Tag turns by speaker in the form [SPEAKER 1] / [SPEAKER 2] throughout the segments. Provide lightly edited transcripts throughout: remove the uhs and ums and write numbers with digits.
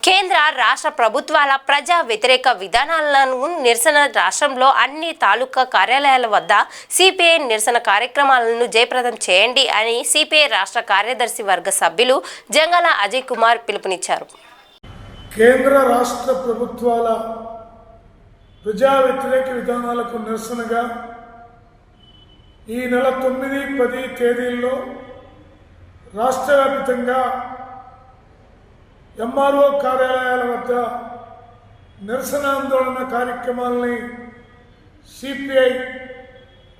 [SPEAKER 1] కేంద్ర రాష్ట్ర ప్రభుత్వాల ప్రజా వ్యతిరేక విధానాలను నిరసన రాష్ట్రంలో అన్ని తాలూకా కార్యాలయాల వద్ద సిపిఐ నిరసన కార్యక్రమాలను జయప్రదం చేయండి అని సిపిఐ రాష్ట్ర కార్యదర్శి వర్గ సభ్యులు జంగాల అజయ్ కుమార్ పిలుపునిచ్చారు.
[SPEAKER 2] కేంద్ర రాష్ట్ర ప్రభుత్వాల ప్రజా వ్యతిరేక విధానాలకు నిరసనగా ఈ నెల 9, 10 తేదీల్లో రాష్ట్ర వ్యాప్తంగా ఎంఆర్ఓ కార్యాలయాల వద్ద నిరసన ఆందోళన కార్యక్రమాలని సిపిఐ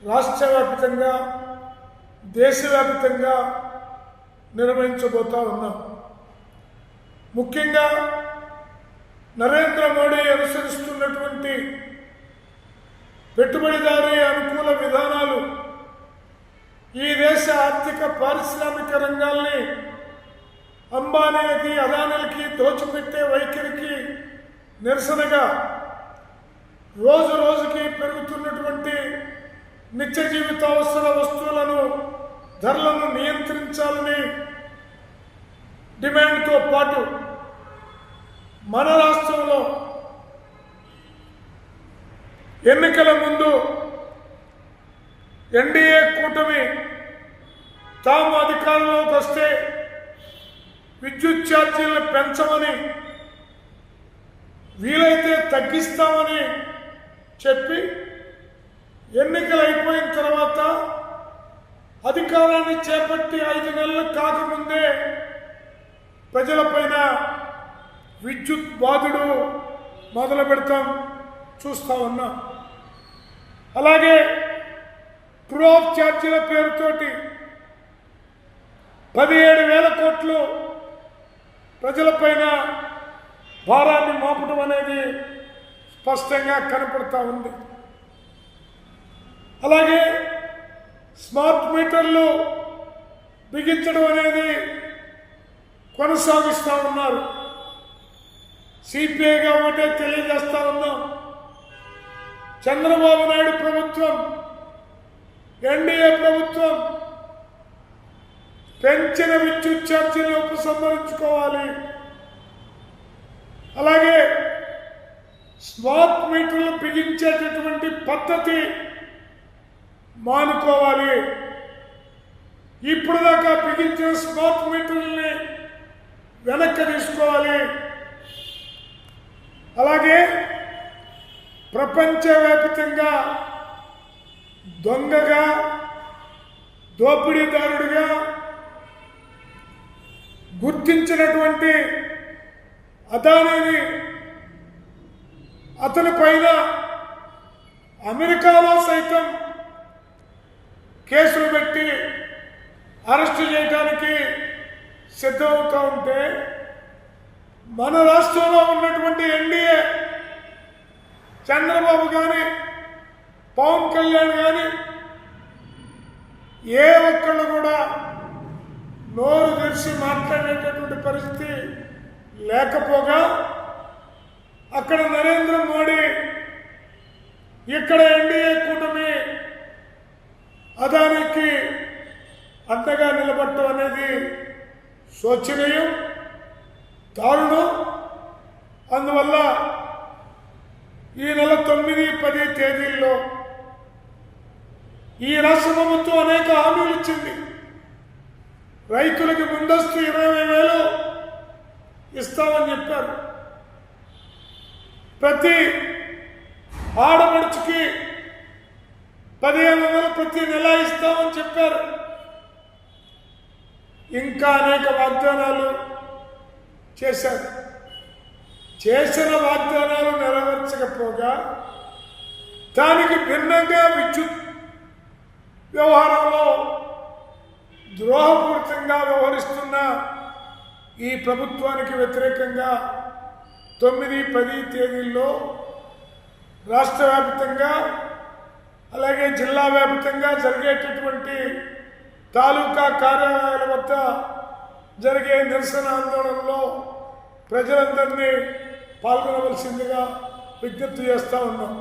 [SPEAKER 2] రాష్ట్ర వ్యాప్తంగా దేశవ్యాప్తంగా నిర్వహించబోతా ఉన్నాం. ముఖ్యంగా నరేంద్ర మోడీ అనుసరిస్తున్నటువంటి పెట్టుబడిదారీ అనుకూల విధానాలు ఈ దేశ ఆర్థిక పారిశ్రామిక రంగాల్ని అంబానీలకి అదానీలకి దోచిపెట్టే వైఖరికి నిరసనగా రోజు రోజుకి పెరుగుతున్నటువంటి నిత్య జీవిత అవసర వస్తువులను ధరలను నియంత్రించాలని డిమాండ్తో పాటు మన రాష్ట్రంలో ఎన్నికల ముందు ఎన్డీఏ కూటమి తాము అధికారంలోకి వస్తే విద్యుత్ ఛార్జీలను పెంచమని వీలైతే తగ్గిస్తామని చెప్పి ఎన్నికలు అయిపోయిన తర్వాత అధికారాన్ని చేపట్టి 5 నెలలు కాకముందే ప్రజలపైన విద్యుత్ బాధుడు మొదలు పెడతాం చూస్తా ఉన్నాం. అలాగే ట్రూ ఆఫ్ ఛార్జీల పేరుతోటి 17,000 కోట్లు ప్రజలపైన భారాన్ని మోపడం అనేది స్పష్టంగా కనపడతా ఉంది. అలాగే స్మార్ట్ మీటర్లు బిగించడం అనేది కొనసాగిస్తూ ఉన్నారు. సిపిఐగా ఒకటే తెలియజేస్తా ఉన్నాం, చంద్రబాబు నాయుడు ప్రభుత్వం ఎన్డీఏ ప్రభుత్వం పెంచిన విద్యుత్ ఛార్జీలు ఉపసంహరించుకోవాలి. అలాగే స్మార్ట్ మీటర్లు బిగించేటటువంటి పద్ధతి మానుకోవాలి. ఇప్పుడు దాకా బిగించిన స్మార్ట్ మీటర్లని వెనక్కి తీసుకోవాలి. అలాగే ప్రపంచవ్యాప్తంగా దొంగగా దోపిడీదారుడిగా గుర్తించినటువంటి అదానీని అతని పైన అమెరికాలో సైతం కేసులు పెట్టి అరెస్టు చేయడానికి సిద్ధమవుతూ ఉంటే మన రాష్ట్రంలో ఉన్నటువంటి ఎన్డీఏ చంద్రబాబు కానీ పవన్ కళ్యాణ్ కానీ ఏ ఒక్కళ్ళు కూడా నోరు తెరిచి మాట్లాడేటటువంటి పరిస్థితి లేకపోగా అక్కడ నరేంద్ర మోడీ, ఇక్కడ ఎన్డీఏ కూటమి అదానికి అండగా నిలబడటం అనేది శోచనీయం, దారుణం. అందువల్ల ఈ నెల 9, 10 తేదీల్లో ఈ రాష్ట్ర ప్రభుత్వం అనేక హామీలు ఇచ్చింది. రైతులకి ముందస్తు 20,000 ఇస్తామని చెప్పారు. ప్రతి ఆడపడుచుకి 15,000 ప్రతి నెల ఇస్తామని చెప్పారు. ఇంకా అనేక వాగ్దానాలు చేశారు. చేసిన వాగ్దానాలు నెరవేర్చకపోగా దానికి భిన్నంగా విద్యుత్ వ్యవహారంలో ద్రోహపూరితంగా వ్యవహరిస్తున్న ఈ ప్రభుత్వానికి వ్యతిరేకంగా 9, 10 తేదీల్లో రాష్ట్ర వ్యాప్తంగా అలాగే జిల్లా వ్యాప్తంగా జరిగేటటువంటి తాలూకా కార్యాలయాల వద్ద జరిగే నిరసన ఆందోళనలో ప్రజలందరినీ పాల్గొనవలసిందిగా విజ్ఞప్తి చేస్తూ ఉన్నాం.